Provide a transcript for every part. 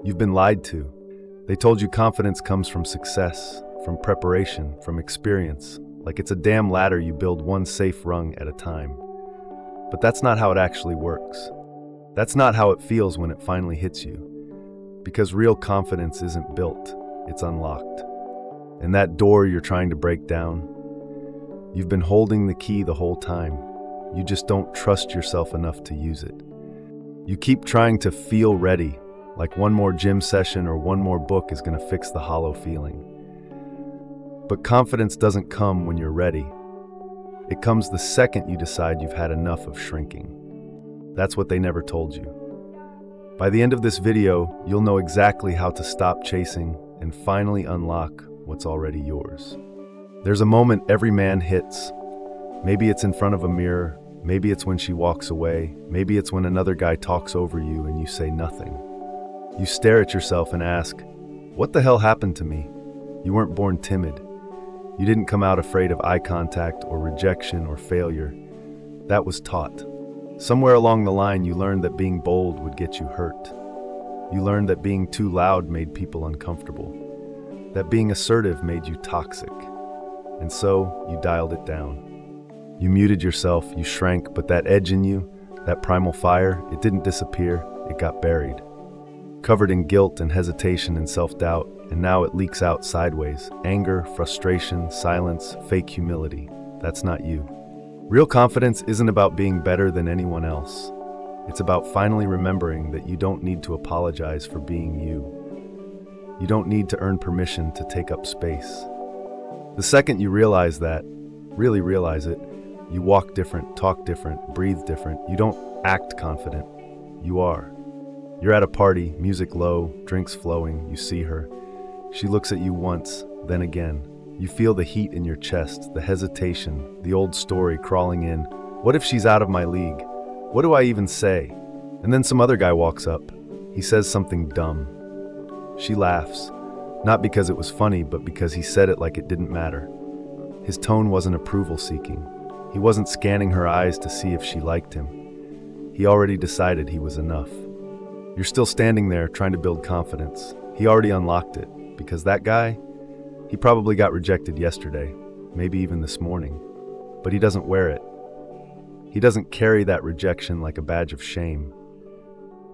You've been lied to. They told you confidence comes from success, from preparation, from experience, like it's a damn ladder you build one safe rung at a time. But that's not how it actually works. That's not how it feels when it finally hits you. Because real confidence isn't built, it's unlocked. And that door you're trying to break down, you've been holding the key the whole time. You just don't trust yourself enough to use it. You keep trying to feel ready, like one more gym session or one more book is going to fix the hollow feeling. But confidence doesn't come when you're ready. It comes the second you decide you've had enough of shrinking. That's what they never told you. By the end of this video, you'll know exactly how to stop chasing and finally unlock what's already yours. There's a moment every man hits. Maybe it's in front of a mirror, maybe it's when she walks away, maybe it's when another guy talks over you and you say nothing. You stare at yourself and ask, what the hell happened to me? You weren't born timid. You didn't come out afraid of eye contact or rejection or failure. That was taught. Somewhere along the line, you learned that being bold would get you hurt. You learned that being too loud made people uncomfortable, that being assertive made you toxic. And so, you dialed it down. You muted yourself, you shrank, but that edge in you, that primal fire, it didn't disappear, it got buried. Covered in guilt and hesitation and self-doubt, and now it leaks out sideways. Anger, frustration, silence, fake humility. That's not you. Real confidence isn't about being better than anyone else. It's about finally remembering that you don't need to apologize for being you. You don't need to earn permission to take up space. The second you realize that, really realize it, you walk different, talk different, breathe different. You don't act confident. You are. You're at a party, music low, drinks flowing, you see her. She looks at you once, then again. You feel the heat in your chest, the hesitation, the old story crawling in. What if she's out of my league? What do I even say? And then some other guy walks up. He says something dumb. She laughs, not because it was funny, but because he said it like it didn't matter. His tone wasn't approval-seeking. He wasn't scanning her eyes to see if she liked him. He already decided he was enough. You're still standing there trying to build confidence. He already unlocked it, because that guy, he probably got rejected yesterday, maybe even this morning, but he doesn't wear it. He doesn't carry that rejection like a badge of shame,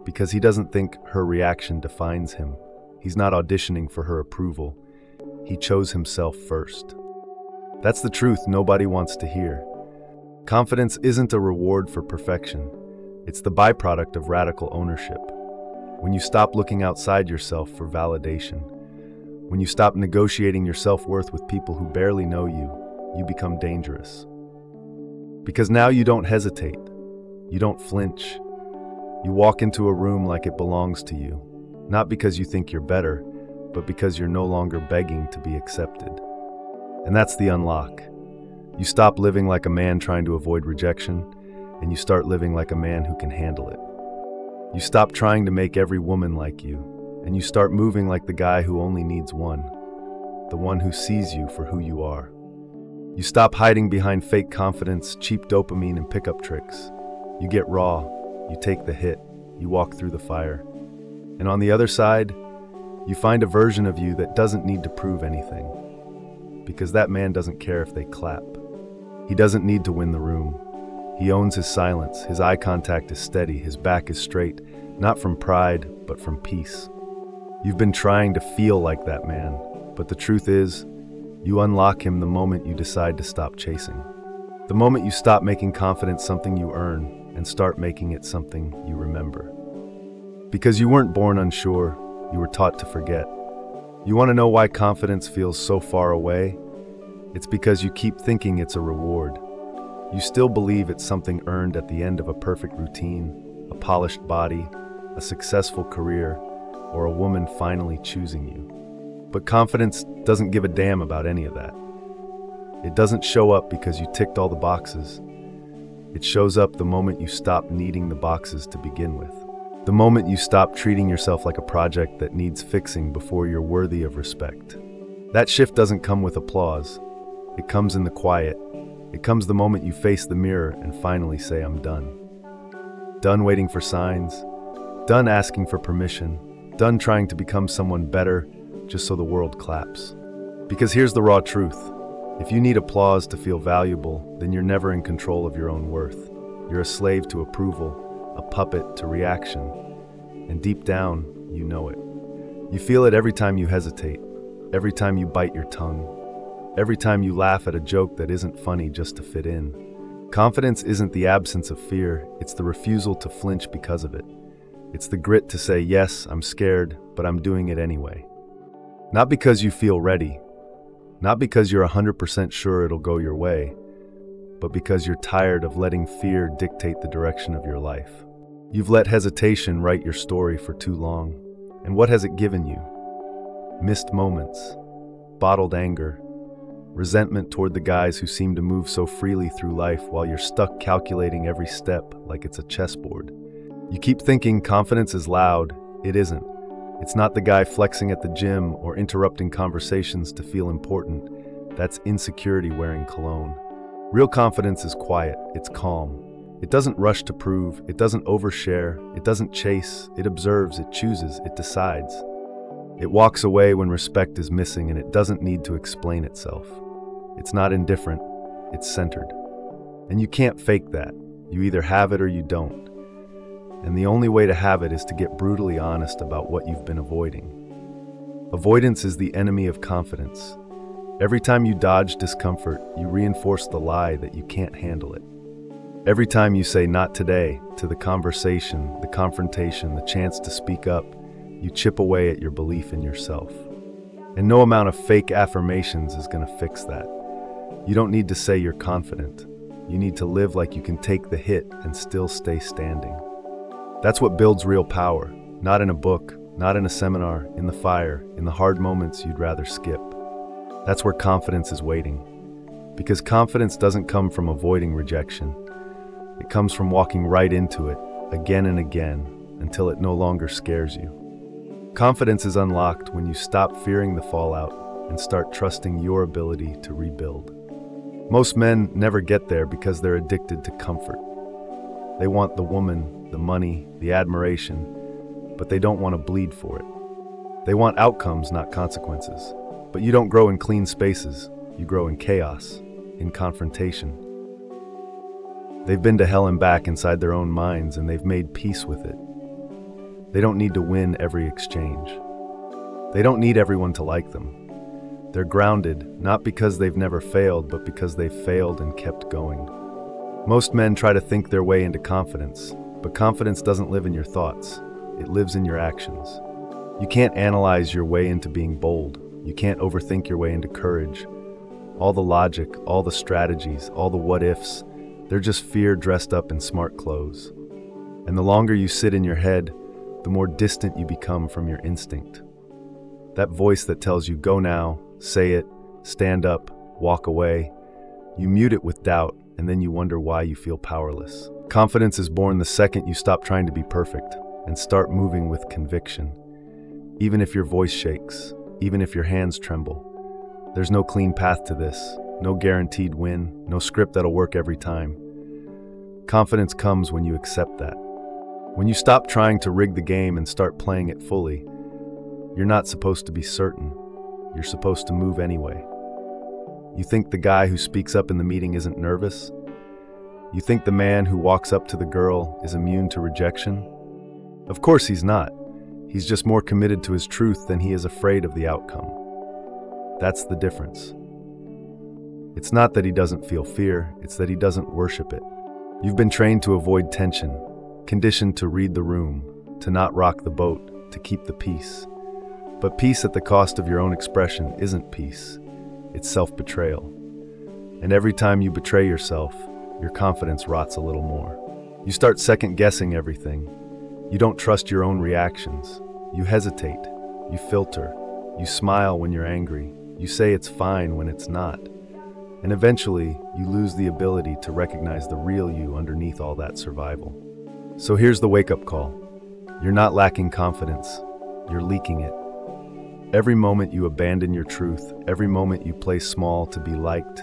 because he doesn't think her reaction defines him. He's not auditioning for her approval. He chose himself first. That's the truth nobody wants to hear. Confidence isn't a reward for perfection. It's the byproduct of radical ownership. When you stop looking outside yourself for validation, when you stop negotiating your self-worth with people who barely know you, you become dangerous. Because now you don't hesitate. You don't flinch. You walk into a room like it belongs to you, not because you think you're better, but because you're no longer begging to be accepted. And that's the unlock. You stop living like a man trying to avoid rejection, and you start living like a man who can handle it. You stop trying to make every woman like you, and you start moving like the guy who only needs one, the one who sees you for who you are. You stop hiding behind fake confidence, cheap dopamine, and pickup tricks. You get raw, you take the hit, you walk through the fire. And on the other side, you find a version of you that doesn't need to prove anything, because that man doesn't care if they clap. He doesn't need to win the room. He owns his silence, his eye contact is steady, his back is straight, not from pride, but from peace. You've been trying to feel like that man, but the truth is, you unlock him the moment you decide to stop chasing. The moment you stop making confidence something you earn and start making it something you remember. Because you weren't born unsure, you were taught to forget. You want to know why confidence feels so far away? It's because you keep thinking it's a reward. You still believe it's something earned at the end of a perfect routine, a polished body, a successful career, or a woman finally choosing you. But confidence doesn't give a damn about any of that. It doesn't show up because you ticked all the boxes. It shows up the moment you stop needing the boxes to begin with. The moment you stop treating yourself like a project that needs fixing before you're worthy of respect. That shift doesn't come with applause. It comes in the quiet. It comes the moment you face the mirror and finally say, I'm done. Done waiting for signs. Done asking for permission. Done trying to become someone better just so the world claps. Because here's the raw truth. If you need applause to feel valuable, then you're never in control of your own worth. You're a slave to approval, a puppet to reaction. And deep down, you know it. You feel it every time you hesitate, every time you bite your tongue, every time you laugh at a joke that isn't funny just to fit in. Confidence isn't the absence of fear, it's the refusal to flinch because of it. It's the grit to say, yes, I'm scared, but I'm doing it anyway. Not because you feel ready, not because you're 100% sure it'll go your way, but because you're tired of letting fear dictate the direction of your life. You've let hesitation write your story for too long. And what has it given you? Missed moments, bottled anger, resentment toward the guys who seem to move so freely through life while you're stuck calculating every step like it's a chessboard. You keep thinking confidence is loud. It isn't. It's not the guy flexing at the gym or interrupting conversations to feel important. That's insecurity wearing cologne. Real confidence is quiet. It's calm. It doesn't rush to prove. It doesn't overshare. It doesn't chase. It observes. It chooses. It decides. It walks away when respect is missing, and it doesn't need to explain itself. It's not indifferent. It's centered. And you can't fake that. You either have it or you don't. And the only way to have it is to get brutally honest about what you've been avoiding. Avoidance is the enemy of confidence. Every time you dodge discomfort, you reinforce the lie that you can't handle it. Every time you say not today to the conversation, the confrontation, the chance to speak up, you chip away at your belief in yourself. And no amount of fake affirmations is going to fix that. You don't need to say you're confident. You need to live like you can take the hit and still stay standing. That's what builds real power, not in a book, not in a seminar, in the fire, in the hard moments you'd rather skip. That's where confidence is waiting. Because confidence doesn't come from avoiding rejection. It comes from walking right into it, again and again, until it no longer scares you. Confidence is unlocked when you stop fearing the fallout and start trusting your ability to rebuild. Most men never get there because they're addicted to comfort. They want the woman, the money, the admiration, but they don't want to bleed for it. They want outcomes, not consequences. But you don't grow in clean spaces. You grow in chaos, in confrontation. They've been to hell and back inside their own minds, and they've made peace with it. They don't need to win every exchange. They don't need everyone to like them. They're grounded, not because they've never failed, but because they've failed and kept going. Most men try to think their way into confidence, but confidence doesn't live in your thoughts. It lives in your actions. You can't analyze your way into being bold. You can't overthink your way into courage. All the logic, all the strategies, all the what-ifs, they're just fear dressed up in smart clothes. And the longer you sit in your head, the more distant you become from your instinct. That voice that tells you, go now, say it, stand up, walk away. You mute it with doubt, and then you wonder why you feel powerless. Confidence is born the second you stop trying to be perfect and start moving with conviction. Even if your voice shakes, even if your hands tremble, there's no clean path to this, no guaranteed win, no script that'll work every time. Confidence comes when you accept that. When you stop trying to rig the game and start playing it fully, you're not supposed to be certain. You're supposed to move anyway. You think the guy who speaks up in the meeting isn't nervous? You think the man who walks up to the girl is immune to rejection? Of course he's not. He's just more committed to his truth than he is afraid of the outcome. That's the difference. It's not that he doesn't feel fear, it's that he doesn't worship it. You've been trained to avoid tension, conditioned to read the room, to not rock the boat, to keep the peace. But peace at the cost of your own expression isn't peace. It's self-betrayal. And every time you betray yourself, your confidence rots a little more. You start second-guessing everything. You don't trust your own reactions. You hesitate. You filter. You smile when you're angry. You say it's fine when it's not. And eventually, you lose the ability to recognize the real you underneath all that survival. So here's the wake-up call. You're not lacking confidence. You're leaking it. Every moment you abandon your truth, every moment you play small to be liked,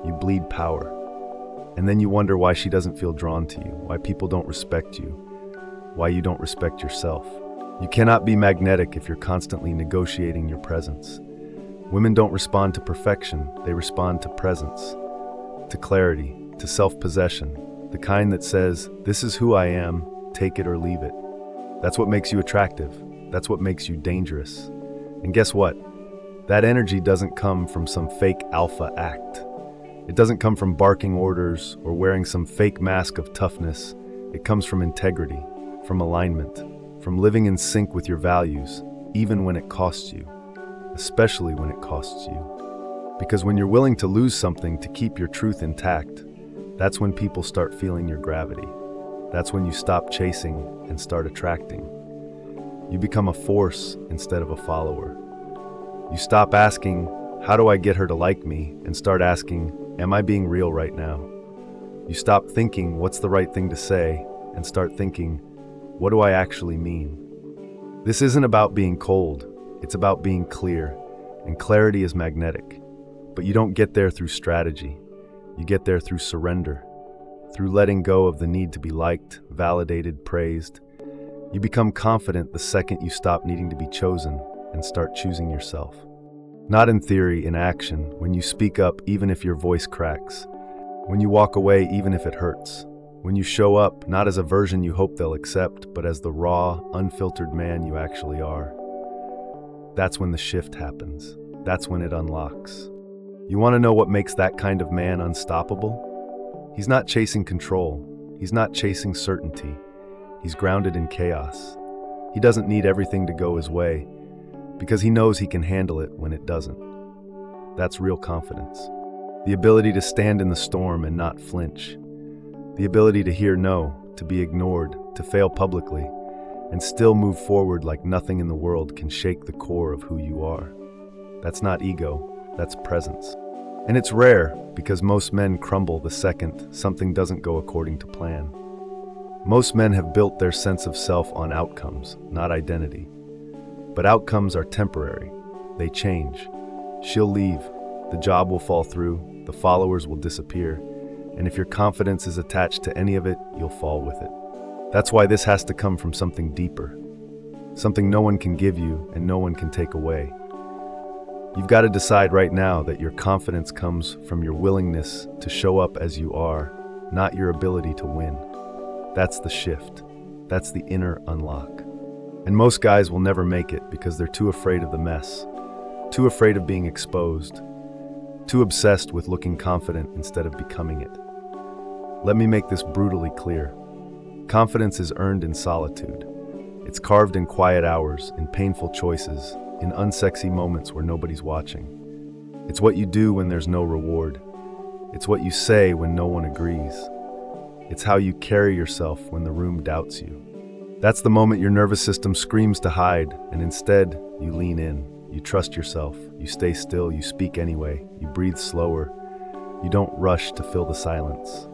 you bleed power. And then you wonder why she doesn't feel drawn to you, why people don't respect you, why you don't respect yourself. You cannot be magnetic if you're constantly negotiating your presence. Women don't respond to perfection, they respond to presence, to clarity, to self-possession, the kind that says, "This is who I am, take it or leave it." That's what makes you attractive. That's what makes you dangerous. And guess what? That energy doesn't come from some fake alpha act. It doesn't come from barking orders or wearing some fake mask of toughness. It comes from integrity, from alignment, from living in sync with your values, even when it costs you, especially when it costs you. Because when you're willing to lose something to keep your truth intact, that's when people start feeling your gravity. That's when you stop chasing and start attracting. You become a force instead of a follower. You stop asking, "How do I get her to like me?" and start asking, "Am I being real right now?" You stop thinking, "What's the right thing to say?" and start thinking, "What do I actually mean?" This isn't about being cold, it's about being clear, and clarity is magnetic. But you don't get there through strategy. You get there through surrender, through letting go of the need to be liked, validated, praised. You become confident the second you stop needing to be chosen and start choosing yourself. Not in theory, in action, when you speak up even if your voice cracks, when you walk away even if it hurts, when you show up not as a version you hope they'll accept, but as the raw, unfiltered man you actually are. That's when the shift happens. That's when it unlocks. You want to know what makes that kind of man unstoppable? He's not chasing control. He's not chasing certainty. He's grounded in chaos. He doesn't need everything to go his way because he knows he can handle it when it doesn't. That's real confidence. The ability to stand in the storm and not flinch. The ability to hear no, to be ignored, to fail publicly, and still move forward like nothing in the world can shake the core of who you are. That's not ego, that's presence. And it's rare because most men crumble the second something doesn't go according to plan. Most men have built their sense of self on outcomes, not identity. But outcomes are temporary. They change. She'll leave, the job will fall through, the followers will disappear, and if your confidence is attached to any of it, you'll fall with it. That's why this has to come from something deeper, something no one can give you and no one can take away. You've got to decide right now that your confidence comes from your willingness to show up as you are, not your ability to win. That's the shift. That's the inner unlock. And most guys will never make it because they're too afraid of the mess, too afraid of being exposed, too obsessed with looking confident instead of becoming it. Let me make this brutally clear. Confidence is earned in solitude. It's carved in quiet hours, in painful choices, in unsexy moments where nobody's watching. It's what you do when there's no reward. It's what you say when no one agrees. It's how you carry yourself when the room doubts you. That's the moment your nervous system screams to hide, and instead, you lean in. You trust yourself. You stay still. You speak anyway. You breathe slower. You don't rush to fill the silence.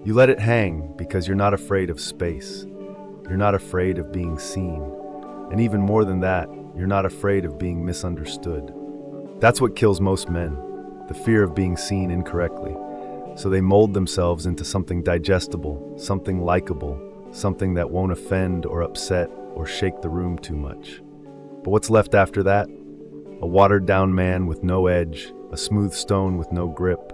You let it hang because you're not afraid of space. You're not afraid of being seen. And even more than that, you're not afraid of being misunderstood. That's what kills most men, the fear of being seen incorrectly. So they mold themselves into something digestible, something likable, something that won't offend or upset or shake the room too much. But what's left after that? A watered-down man with no edge, a smooth stone with no grip.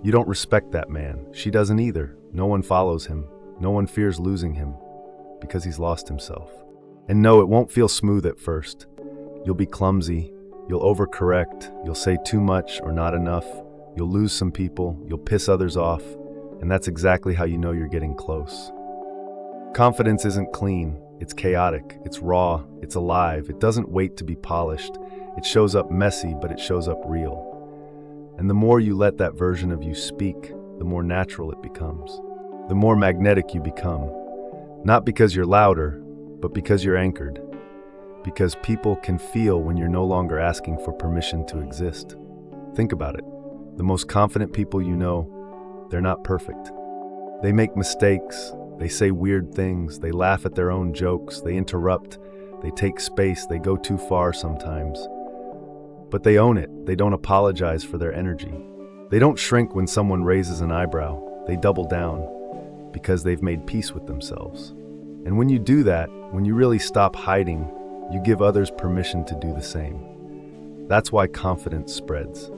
You don't respect that man. She doesn't either. No one follows him. No one fears losing him because he's lost himself. And no, it won't feel smooth at first. You'll be clumsy. You'll overcorrect. You'll say too much or not enough. You'll lose some people. You'll piss others off. And that's exactly how you know you're getting close. Confidence isn't clean. It's chaotic. It's raw. It's alive. It doesn't wait to be polished. It shows up messy, but it shows up real. And the more you let that version of you speak, the more natural it becomes. The more magnetic you become. Not because you're louder, but because you're anchored. Because people can feel when you're no longer asking for permission to exist. Think about it. The most confident people you know, they're not perfect. They make mistakes. They say weird things. They laugh at their own jokes. They interrupt. They take space. They go too far sometimes. But they own it. They don't apologize for their energy. They don't shrink when someone raises an eyebrow. They double down because they've made peace with themselves. And when you do that, when you really stop hiding, you give others permission to do the same. That's why confidence spreads.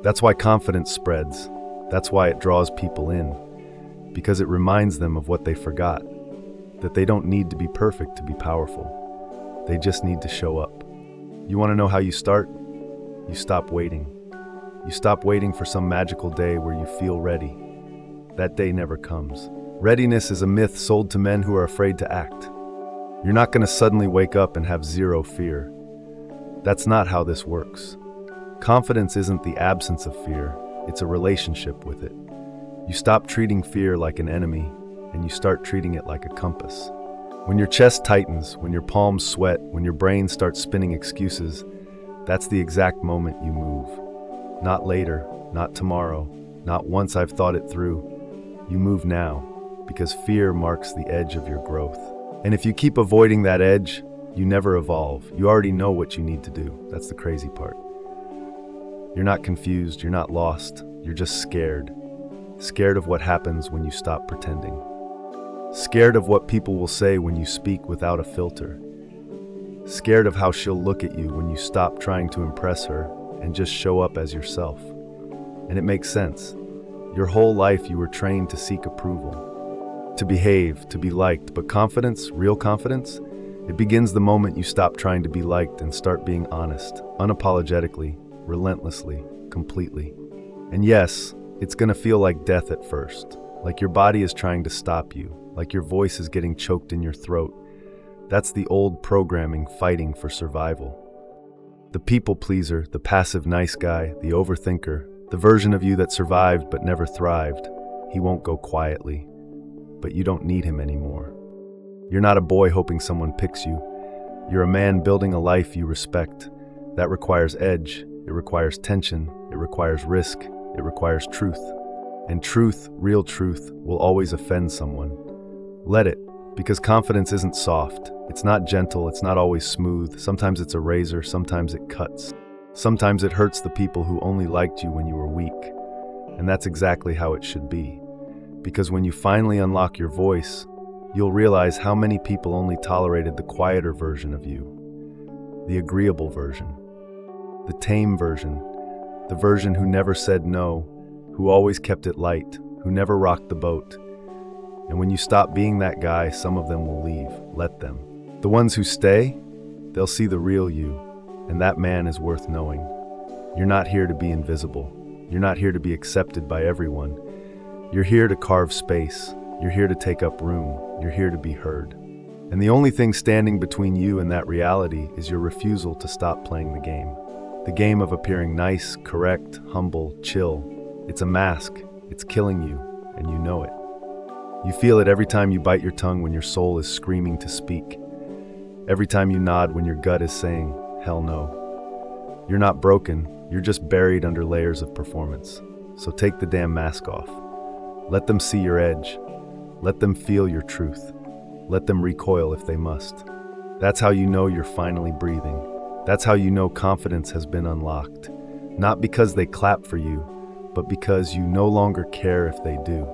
That's why confidence spreads. That's why it draws people in. Because it reminds them of what they forgot. That they don't need to be perfect to be powerful. They just need to show up. You want to know how you start? You stop waiting. You stop waiting for some magical day where you feel ready. That day never comes. Readiness is a myth sold to men who are afraid to act. You're not going to suddenly wake up and have zero fear. That's not how this works. Confidence isn't the absence of fear, it's a relationship with it. You stop treating fear like an enemy, and you start treating it like a compass. When your chest tightens, when your palms sweat, when your brain starts spinning excuses, that's the exact moment you move. Not later, not tomorrow, not once I've thought it through. You move now, because fear marks the edge of your growth. And if you keep avoiding that edge, you never evolve. You already know what you need to do. That's the crazy part. You're not confused, you're not lost, you're just scared. Scared of what happens when you stop pretending. Scared of what people will say when you speak without a filter. Scared of how she'll look at you when you stop trying to impress her and just show up as yourself. And it makes sense. Your whole life you were trained to seek approval, to behave, to be liked, but confidence, real confidence, it begins the moment you stop trying to be liked and start being honest, unapologetically, relentlessly, completely. And yes, it's gonna feel like death at first, like your body is trying to stop you, like your voice is getting choked in your throat. That's the old programming fighting for survival. The people pleaser, the passive nice guy, the overthinker, the version of you that survived but never thrived, he won't go quietly. But you don't need him anymore. You're not a boy hoping someone picks you. You're a man building a life you respect. That requires edge, it requires tension, it requires risk, it requires truth. And truth, real truth, will always offend someone. Let it, because confidence isn't soft. It's not gentle, it's not always smooth. Sometimes it's a razor, sometimes it cuts. Sometimes it hurts the people who only liked you when you were weak. And that's exactly how it should be. Because when you finally unlock your voice, you'll realize how many people only tolerated the quieter version of you. The agreeable version. The tame version. The version who never said no, who always kept it light, who never rocked the boat. And when you stop being that guy, some of them will leave. Let them. The ones who stay, they'll see the real you, and that man is worth knowing. You're not here to be invisible. You're not here to be accepted by everyone. You're here to carve space. You're here to take up room. You're here to be heard. And the only thing standing between you and that reality is your refusal to stop playing the game. The game of appearing nice, correct, humble, chill. It's a mask. It's killing you, and you know it. You feel it every time you bite your tongue when your soul is screaming to speak. Every time you nod when your gut is saying, hell no. You're not broken, you're just buried under layers of performance. So take the damn mask off. Let them see your edge. Let them feel your truth. Let them recoil if they must. That's how you know you're finally breathing. That's how you know confidence has been unlocked. Not because they clap for you, but because you no longer care if they do.